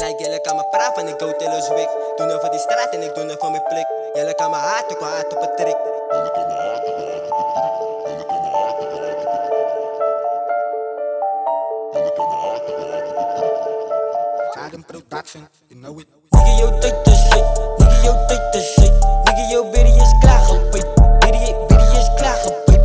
Like jullie kan me praten van ik go Taylor Swift. Doe het voor die straat en ik doe het voor mijn plik. Jullie kan me haat, ik wil haat op het trick. Adam Production, you know it. Nigga, yo, tijd te shit. Nigga, yo, tijd te shit. Nigga, yo, biddy is klaar gepijp. Biddy is klaar gepijp.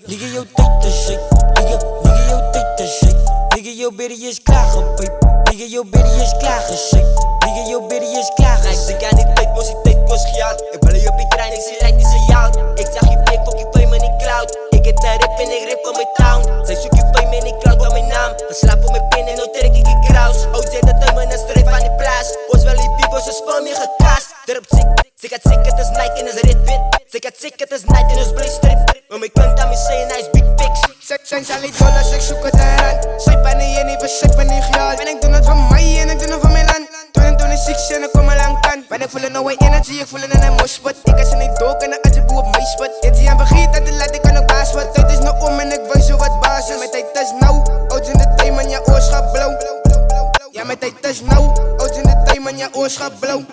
Nigga, yo, tijd te shit. Nigga, yo, tijd te shit. Nigga, yo, biddy is klaar gepijp. Nigga, yo, biddy is klaar gezet. Nigga, yo, biddy is klaar gezet. Ik aan die tijd, moest die tijd kost geld. Ik bel je op die trein, ik zie rijdt die ze jou. Ik zag je fake, fuck je fame in die cloud. Ik heb een rip en ik rip van mijn town. Zij zoek je fame in die cloud van mijn naam. We slapen op mijn pin en nu trek ik die kraus. Oh, zet dat in mijn streep aan die plaats. Ons wel die people, ze spam je gekaast. Erop ziek had ziek, het is Nike en is Ritbit. Ziek had ziek, het is Night en is Blade Strip. Maar mijn kant aan me zeggen, hij is big fix. Zijn zal niet dollars, ik zoek het eraan. Zij ben niet en ik ben niet gehad. En ik doe het van mij en ik doe het van mijn land. Toen is 6 en ik kom al lang kan. Want ik voel een no energy, ik voel een moshpot. Ik kan ze niet doken en als je boe op mijn spot. Dit is aan vergeet dat de laat, ik kan ook baas wat. Tijd is nog om en ik was zo wat basis. Mijn tijd is nou, oud in de tijd man, je oorschap blauw. Ja, mijn tijd is nou, oud in de tijd man, je oorschap blauw.